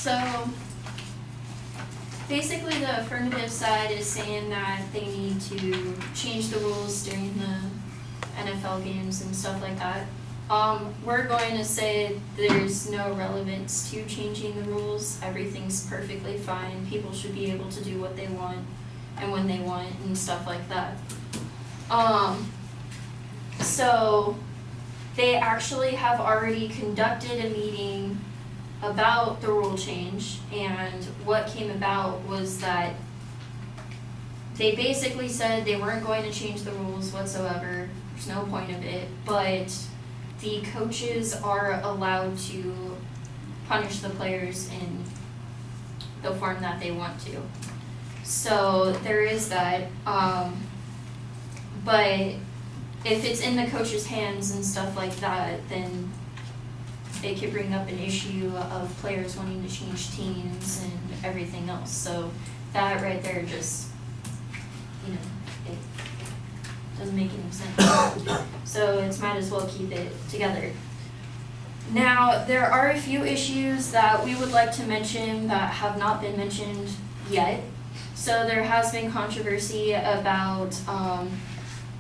So basically the affirmative side is saying that they need to change the rules during the NFL games and stuff like that. We're going to say there's no relevance to changing the rules. Everything's perfectly fine. People should be able to do what they want and when they want and stuff like that. So they actually have already conducted a meeting about the rule change, and what came about was that they basically said they weren't going to change the rules whatsoever. There's no point of it, but the coaches are allowed to punish the players in the form that they want to. So there is that, but if it's in the coach's hands and stuff like that, then it could bring up an issue of players wanting to change teams and everything else. So that right there just, it doesn't make any sense. So it's might as well keep it together. Now, there are a few issues that we would like to mention that have not been mentioned yet. So there has been controversy about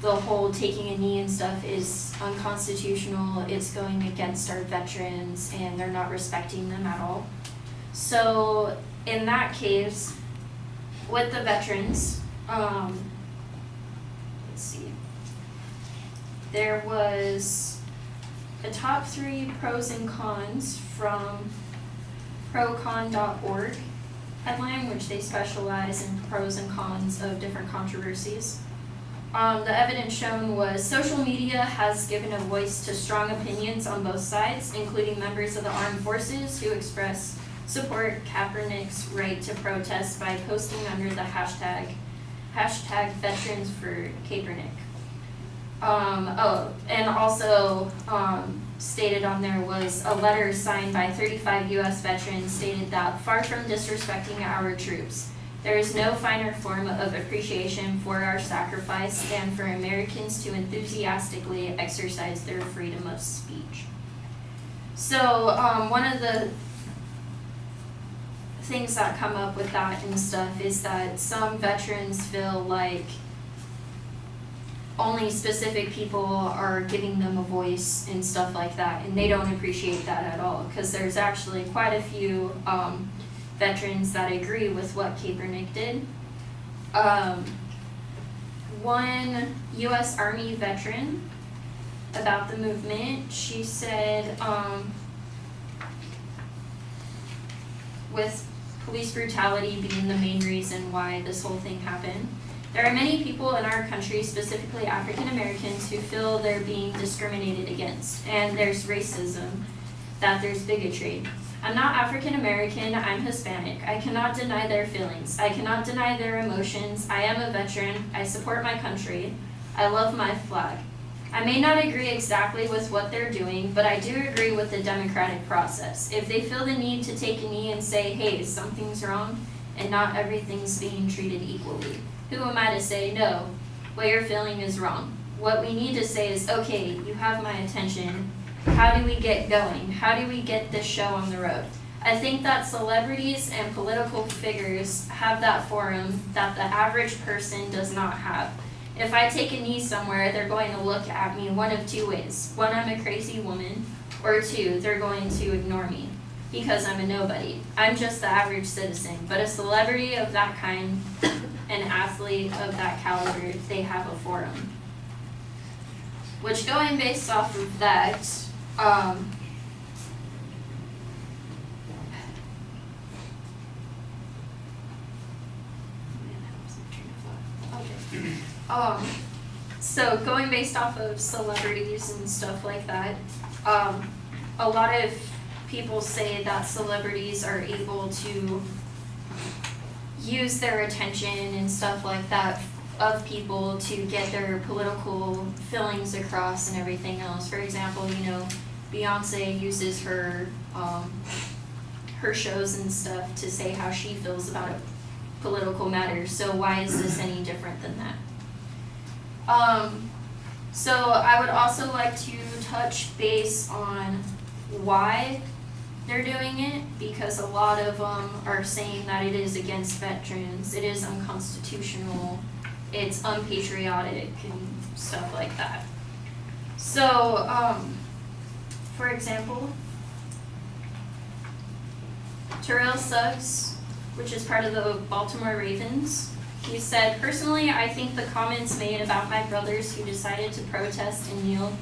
the whole taking a knee and stuff is unconstitutional. It's going against our veterans and they're not respecting them at all. So in that case, with the veterans, let's see, there was a top 3 pros and cons from procon.org headline, which they specialize in pros and cons of different controversies. The evidence shown was social media has given a voice to strong opinions on both sides, including members of the armed forces who express support Kaepernick's right to protest by posting under the hashtag Veterans for Kaepernick. And also stated on there was a letter signed by 35 U.S. veterans stated that far from disrespecting our troops, there is no finer form of appreciation for our sacrifice than for Americans to enthusiastically exercise their freedom of speech. So one of the things that come up with that and stuff is that some veterans feel like only specific people are giving them a voice and stuff like that, and they don't appreciate that at all, because there's actually quite a few veterans that agree with what Kaepernick did. One U.S. Army veteran about the movement, she said, with police brutality being the main reason why this whole thing happened, there are many people in our country, specifically African Americans, who feel they're being discriminated against, and there's racism, that there's bigotry. I'm not African American, I'm Hispanic. I cannot deny their feelings. I cannot deny their emotions. I am a veteran. I support my country. I love my flag. I may not agree exactly with what they're doing, but I do agree with the democratic process. If they feel the need to take a knee and say, hey, something's wrong, and not everything's being treated equally, who am I to say, no, what you're feeling is wrong? What we need to say is, okay, you have my attention. How do we get going? How do we get this show on the road? I think that celebrities and political figures have that forum that the average person does not have. If I take a knee somewhere, they're going to look at me one of 2 ways. One, I'm a crazy woman, or 2, they're going to ignore me because I'm a nobody. I'm just the average citizen, but a celebrity of that kind, an athlete of that caliber, they have a forum. Which, going based off of that, so going based off of celebrities and stuff like that, a lot of people say that celebrities are able to use their attention and stuff like that of people to get their political feelings across and everything else. For example, Beyonce uses her shows and stuff to say how she feels about a political matter. So why is this any different than that? So I would also like to touch base on why they're doing it because a lot of them are saying that it is against veterans, it is unconstitutional, it's unpatriotic and stuff like that. So, for example, Terrell Suggs, which is part of the Baltimore Ravens, he said, "Personally, I think the comments made about my brothers who decided to protest and kneel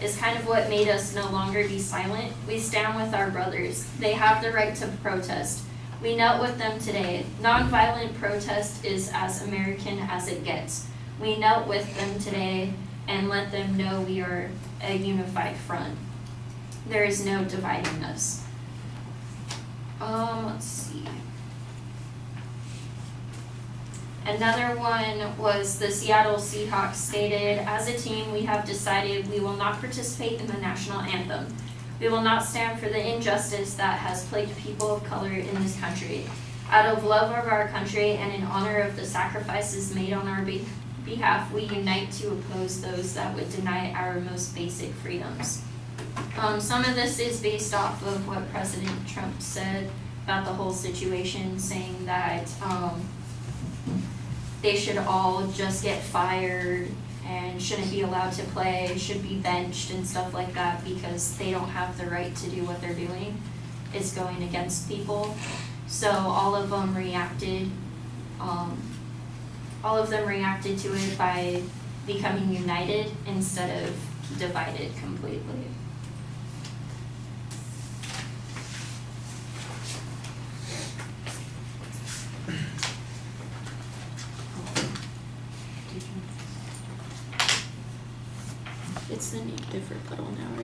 is kind of what made us no longer be silent. We stand with our brothers. They have the right to protest. We knelt with them today. Nonviolent protest is as American as it gets. We knelt with them today and let them know we are a unified front. There is no dividing us." Let's see. Another one was the Seattle Seahawks stated, "As a team, we have decided we will not participate in the national anthem. We will not stand for the injustice that has plagued people of color in this country. Out of love of our country and in honor of the sacrifices made on our behalf, we unite to oppose those that would deny our most basic freedoms." Some of this is based off of what President Trump said about the whole situation, saying that they should all just get fired and shouldn't be allowed to play, should be benched and stuff like that because they don't have the right to do what they're doing. It's going against people. So all of them reacted to it by becoming united instead of divided completely. It's the name different puddle now, right?